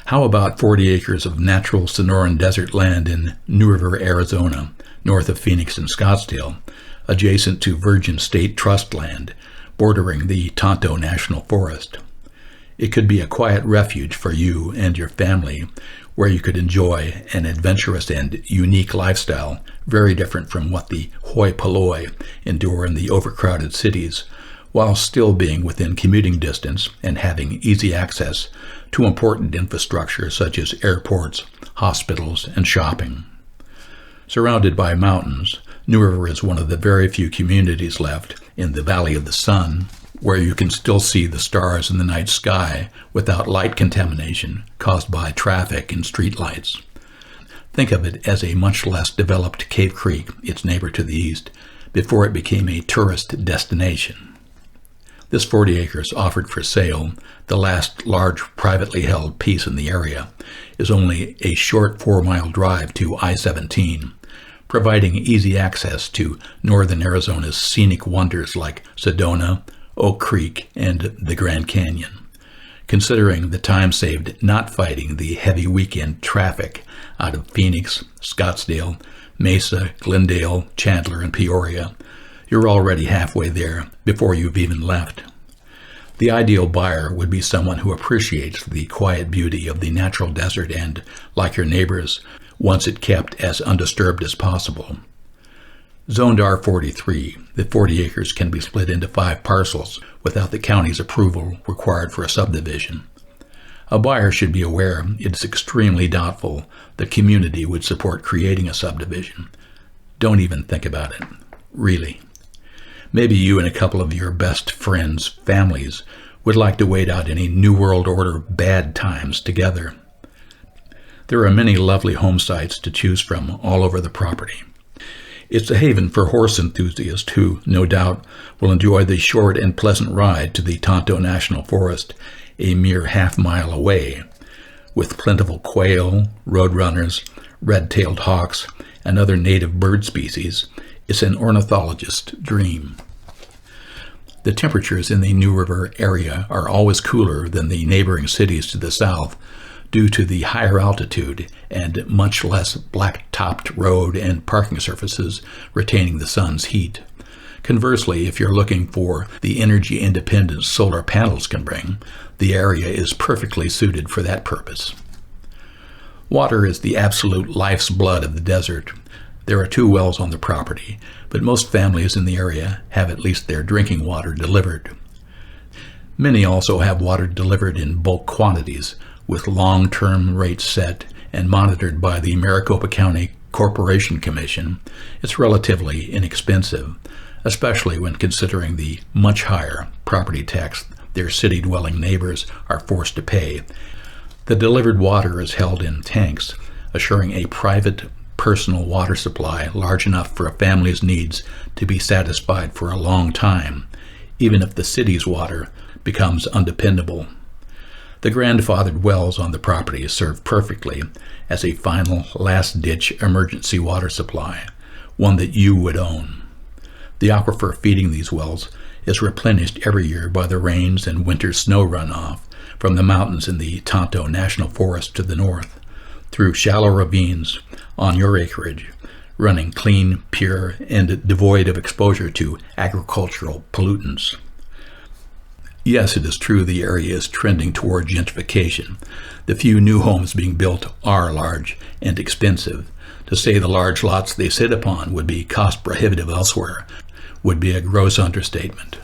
How about 40 acres of natural Sonoran Desert land in New River, Arizona, north of Phoenix and Scottsdale, adjacent to Virgin State Trust land, bordering the Tonto National Forest? It could be a quiet refuge for you and your family, where you could enjoy an adventurous and unique lifestyle very different from what the hoi polloi endure in the overcrowded cities, while still being within commuting distance and having easy access to important infrastructure such as airports, hospitals, and shopping. Surrounded by mountains, New River is one of the very few communities left in the Valley of the Sun where you can still see the stars in the night sky without light contamination caused by traffic and street lights. Think of it as a much less developed Cave Creek, its neighbor to the east, before it became a tourist destination. This 40 acres offered for sale, the last large privately held piece in the area, is only a short 4-mile drive to I-17, providing easy access to northern Arizona's scenic wonders like Sedona, Oak Creek, and the Grand Canyon. Considering the time saved not fighting the heavy weekend traffic out of Phoenix, Scottsdale, Mesa, Glendale, Chandler, and Peoria, you're already halfway there before you've even left. The ideal buyer would be someone who appreciates the quiet beauty of the natural desert and, like your neighbors, wants it kept as undisturbed as possible. Zoned R43, the 40 acres can be split into 5 parcels without the county's approval required for a subdivision. A buyer should be aware it's extremely doubtful the community would support creating a subdivision. Don't even think about it. Really. Maybe you and a couple of your best friends' families would like to wait out any New World Order bad times together. There are many lovely home sites to choose from all over the property. It's a haven for horse enthusiasts who, no doubt, will enjoy the short and pleasant ride to the Tonto National Forest, a mere half-mile away, with plentiful quail, roadrunners, red-tailed hawks, and other native bird species. It's an ornithologist's dream. The temperatures in the New River area are always cooler than the neighboring cities to the south, due to the higher altitude and much less black-topped road and parking surfaces retaining the sun's heat. Conversely, if you're looking for the energy independence solar panels can bring, the area is perfectly suited for that purpose. Water is the absolute life's blood of the desert. There are 2 wells on the property, but most families in the area have at least their drinking water delivered. Many also have water delivered in bulk quantities, with long-term rates set and monitored by the Maricopa County Corporation Commission. It's relatively inexpensive, especially when considering the much higher property tax their city-dwelling neighbors are forced to pay. The delivered water is held in tanks, assuring a private, personal water supply large enough for a family's needs to be satisfied for a long time, even if the city's water becomes undependable. The grandfathered wells on the property serve perfectly as a final, last-ditch emergency water supply, one that you would own. The aquifer feeding these wells is replenished every year by the rains and winter snow runoff from the mountains in the Tonto National Forest to the north, through shallow ravines on your acreage, running clean, pure, and devoid of exposure to agricultural pollutants. Yes, it is true the area is trending toward gentrification. The few new homes being built are large and expensive. To say the large lots they sit upon would be cost prohibitive elsewhere would be a gross understatement.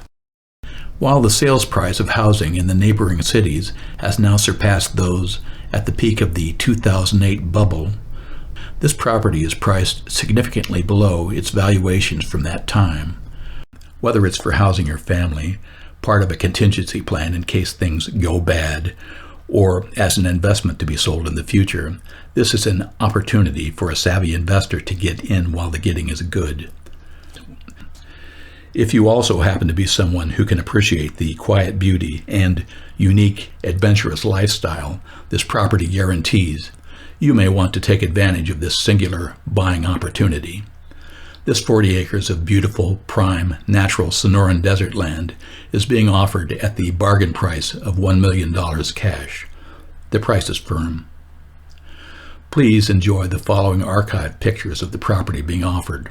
While the sales price of housing in the neighboring cities has now surpassed those at the peak of the 2008 bubble, this property is priced significantly below its valuations from that time. Whether it's for housing your family, part of a contingency plan in case things go bad, or as an investment to be sold in the future, this is an opportunity for a savvy investor to get in while the getting is good. If you also happen to be someone who can appreciate the quiet beauty and unique, adventurous lifestyle this property guarantees, you may want to take advantage of this singular buying opportunity. This 40 acres of beautiful, prime, natural Sonoran Desert land is being offered at the bargain price of $1 million cash. The price is firm. Please enjoy the following archived pictures of the property being offered.